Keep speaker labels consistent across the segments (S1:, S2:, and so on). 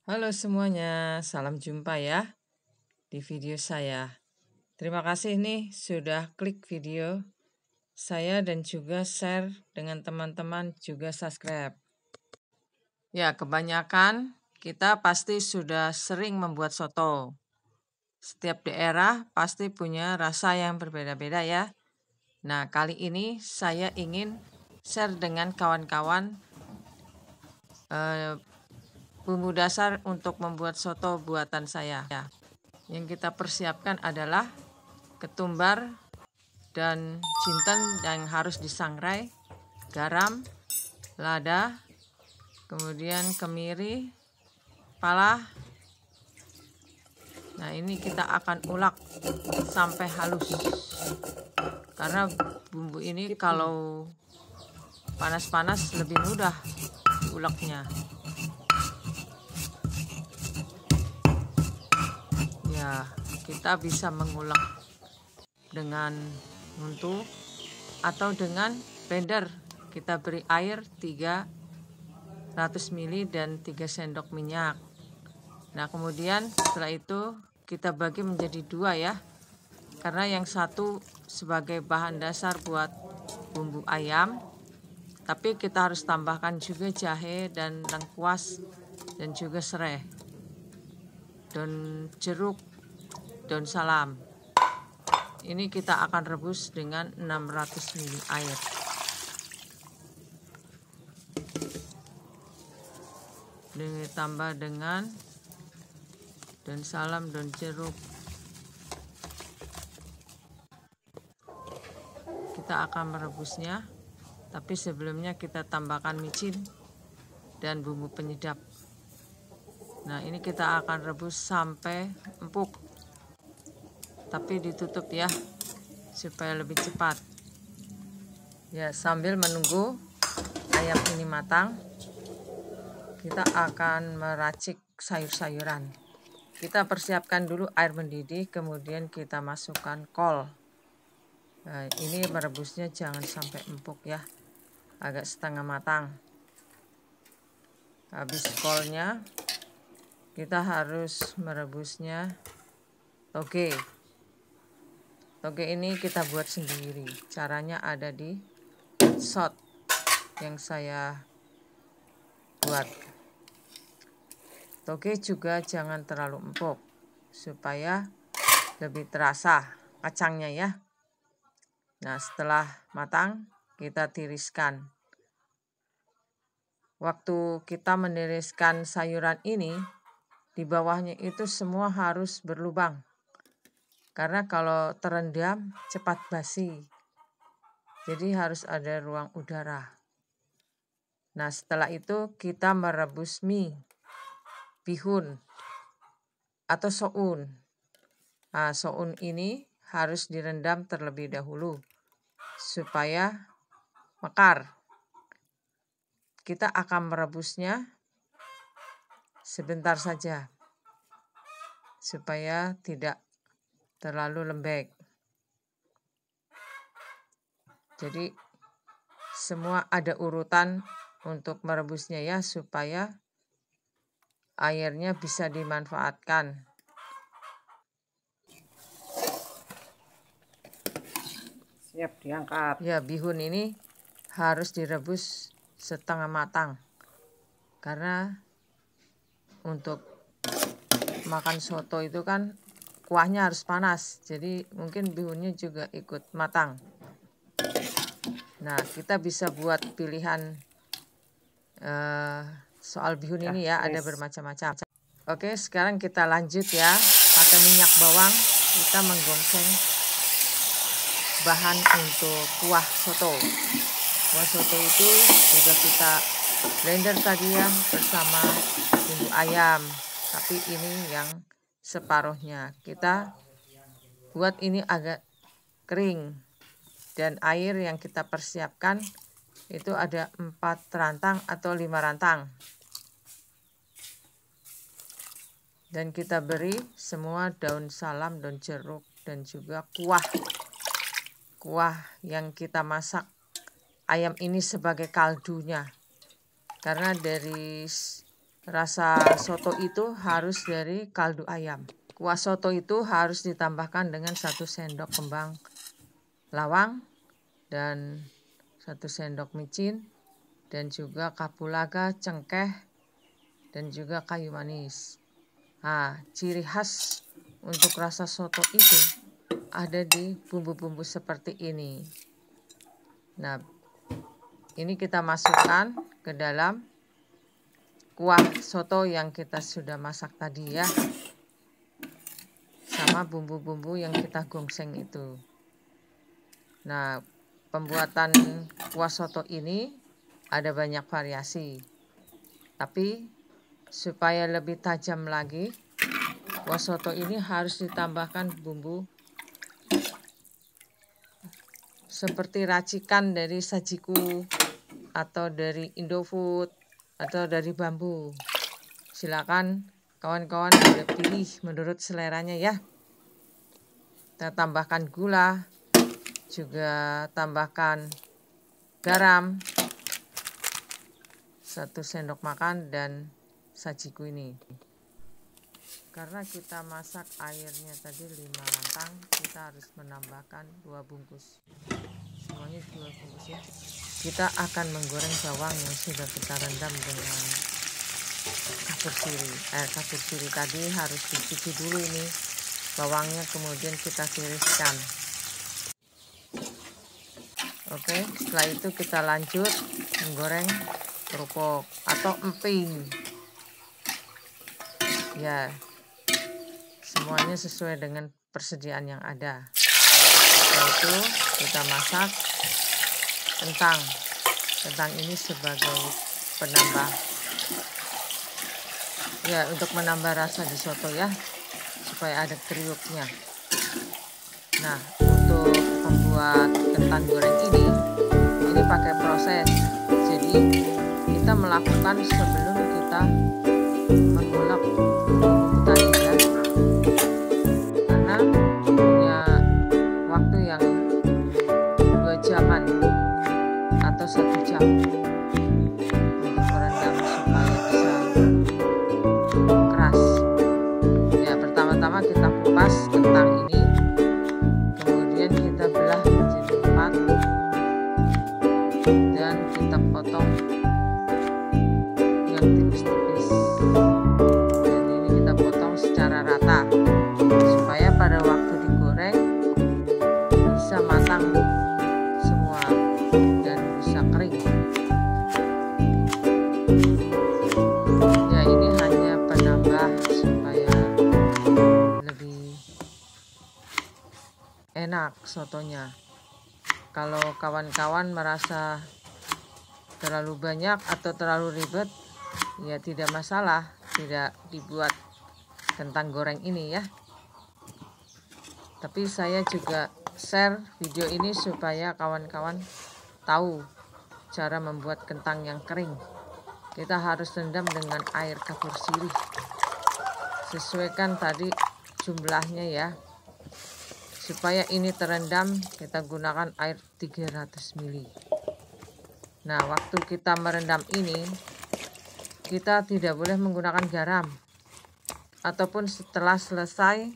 S1: Halo semuanya, salam jumpa ya di video saya. Terima kasih nih sudah klik video saya dan juga share dengan teman-teman, juga subscribe. Ya, kebanyakan kita pasti sudah sering membuat soto. Setiap daerah pasti punya rasa yang berbeda-beda ya. Nah, kali ini saya ingin share dengan kawan-kawan bumbu dasar untuk membuat soto buatan saya. Yang kita persiapkan adalah ketumbar dan jinten yang harus disangrai, garam, lada, kemudian kemiri, pala. Nah, ini kita akan ulek sampai halus. Karena bumbu ini kalau panas-panas lebih mudah uleknya. Ya, kita bisa mengulek dengan untuk atau dengan blender. Kita beri air 300 ml dan 3 sendok minyak. Nah, kemudian setelah itu kita bagi menjadi 2 ya. Karena yang satu sebagai bahan dasar buat bumbu ayam, tapi kita harus tambahkan juga jahe dan lengkuas dan juga serai, daun jeruk, daun salam. Ini kita akan rebus dengan 600 ml air. Ditambah dengan daun salam, daun jeruk. Kita akan merebusnya, tapi sebelumnya kita tambahkan micin dan bumbu penyedap. Nah, ini kita akan rebus sampai empuk, tapi ditutup ya supaya lebih cepat. Ya, sambil menunggu ayam ini matang, kita akan meracik sayur-sayuran. Kita persiapkan dulu air mendidih, kemudian kita masukkan kol. Nah, ini merebusnya jangan sampai empuk ya, agak setengah matang. Habis kolnya, kita harus merebusnya toge. Toge ini kita buat sendiri. Caranya ada di shot yang saya buat. Toge juga jangan terlalu empuk supaya lebih terasa kacangnya ya. Nah, setelah matang kita tiriskan. Waktu kita meniriskan sayuran ini, di bawahnya itu semua harus berlubang. Karena kalau terendam cepat basi. Jadi harus ada ruang udara. Nah, setelah itu kita merebus mie, bihun, atau soun. Nah, soun ini harus direndam terlebih dahulu supaya mekar. Kita akan merebusnya sebentar saja supaya tidak terlalu lembek. Jadi semua ada urutan untuk merebusnya ya, supaya airnya bisa dimanfaatkan.
S2: Siap diangkat.
S1: Ya, bihun ini harus direbus setengah matang. Karena untuk makan soto itu kan kuahnya harus panas. Jadi mungkin bihunnya juga ikut matang. Nah, kita bisa buat pilihan soal bihun ini ya, ada bermacam-macam. Oke, sekarang kita lanjut ya. Pakai minyak bawang, kita menggongseng bahan untuk kuah soto. Kuah soto itu juga kita blender tadi ya bersama bumbu ayam. Tapi ini yang separuhnya. Kita buat ini agak kering. Dan air yang kita persiapkan itu ada 4 rantang atau 5 rantang. Dan kita beri semua daun salam, daun jeruk, dan juga kuah yang kita masak ayam ini sebagai kaldunya. Karena dari rasa soto itu harus dari kaldu ayam. Kuah soto itu harus ditambahkan dengan 1 sendok kembang lawang dan 1 sendok micin dan juga kapulaga, cengkeh dan juga kayu manis. Nah, ciri khas untuk rasa soto itu ada di bumbu-bumbu seperti ini. Nah, ini kita masukkan ke dalam kuah soto yang kita sudah masak tadi ya, sama bumbu-bumbu yang kita gongseng itu. Nah, pembuatan kuah soto ini ada banyak variasi, tapi supaya lebih tajam lagi, kuah soto ini harus ditambahkan bumbu seperti racikan dari Sajiku atau dari Indofood atau dari Bambu. Silakan kawan-kawan boleh pilih menurut seleranya ya. Kita tambahkan gula, juga tambahkan garam 1 sendok makan dan Sajiku ini. Karena kita masak airnya tadi 5 lantang, kita harus menambahkan 2 bungkus. Semuanya 2 bungkus ya. Kita akan menggoreng bawang yang sudah kita rendam dengan kapur siri. Kapur siri tadi harus dicuci dulu ini bawangnya, kemudian kita tiriskan. Oke, setelah itu kita lanjut menggoreng kerupuk atau emping. Ya, semuanya sesuai dengan persediaan yang ada. Setelah itu kita masak kentang. Kentang ini sebagai penambah, ya, untuk menambah rasa di soto ya, supaya ada kriuknya. Nah, untuk membuat kentang goreng ini pakai proses. Jadi kita melakukan sebelum kita mengulek bumbu tadi ya, karena punya waktu yang 2 jaman atau 1 jam untuk merendam supaya bisa keras. Ya, pertama-tama kita kupas kentang ini, kemudian kita belah menjadi 4 dan kita potong yang tipis-tipis, dan ini kita potong secara rata supaya pada waktu digoreng bisa matang semua dan bisa kering. Ya, ini hanya penambah supaya lebih enak sotonya. Kalau kawan-kawan merasa terlalu banyak atau terlalu ribet, ya tidak masalah, tidak dibuat kentang goreng ini ya. Tapi saya juga share video ini supaya kawan-kawan tahu cara membuat kentang yang kering. Kita harus rendam dengan air kapur sirih. Sesuaikan tadi jumlahnya ya. Supaya ini terendam, kita gunakan air 300 ml. Nah, waktu kita merendam ini, kita tidak boleh menggunakan garam. Ataupun setelah selesai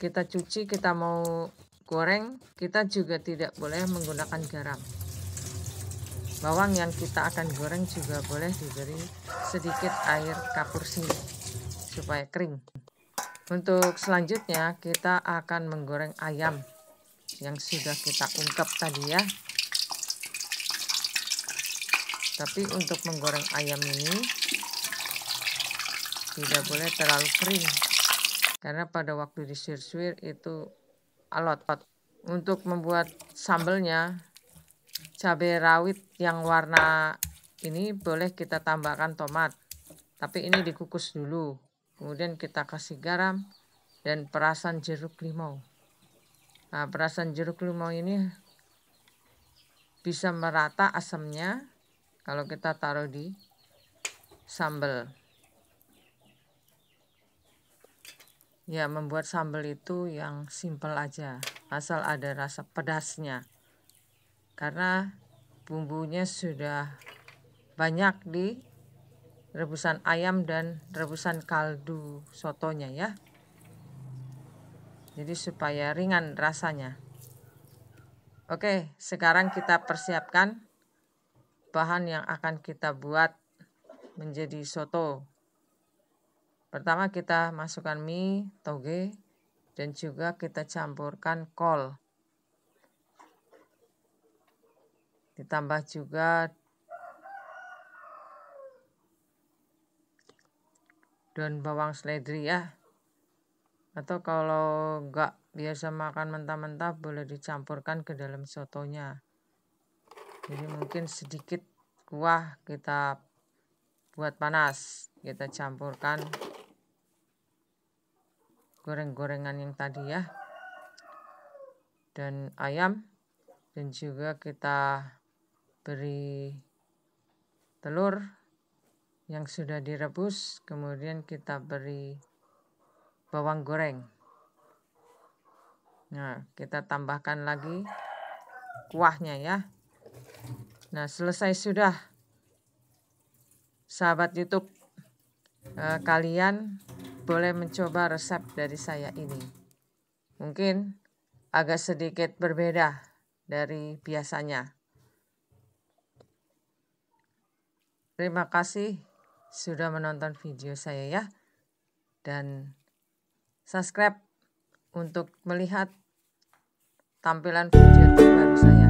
S1: kita cuci, kita mau goreng, kita juga tidak boleh menggunakan garam. Bawang yang kita akan goreng juga boleh diberi sedikit air kapur sirih supaya kering. Untuk selanjutnya kita akan menggoreng ayam yang sudah kita ungkep tadi ya. Tapi untuk menggoreng ayam ini tidak boleh terlalu kering, karena pada waktu disuir-suir itu alot. Untuk membuat sambelnya, cabai rawit yang warna ini boleh kita tambahkan tomat, tapi ini dikukus dulu. Kemudian kita kasih garam dan perasan jeruk limau. Nah, perasan jeruk limau ini bisa merata asamnya kalau kita taruh di sambal. Ya, membuat sambal itu yang simple aja, asal ada rasa pedasnya. Karena bumbunya sudah banyak rebusan ayam dan rebusan kaldu sotonya ya. Jadi supaya ringan rasanya. Oke, sekarang kita persiapkan bahan yang akan kita buat menjadi soto. Pertama kita masukkan mie, toge, dan juga kita campurkan kol. Ditambah juga daun bawang seledri ya. Atau kalau enggak biasa makan mentah-mentah boleh dicampurkan ke dalam sotonya. Jadi mungkin sedikit kuah kita buat panas, kita campurkan goreng-gorengan yang tadi ya, dan ayam, dan juga kita beri telur yang sudah direbus, kemudian kita beri bawang goreng. Nah, kita tambahkan lagi kuahnya ya. Nah, selesai sudah, sahabat YouTube, kalian boleh mencoba resep dari saya ini. Mungkin agak sedikit berbeda dari biasanya. Terima kasih sudah menonton video saya ya. Dan subscribe untuk melihat tampilan video terbaru saya.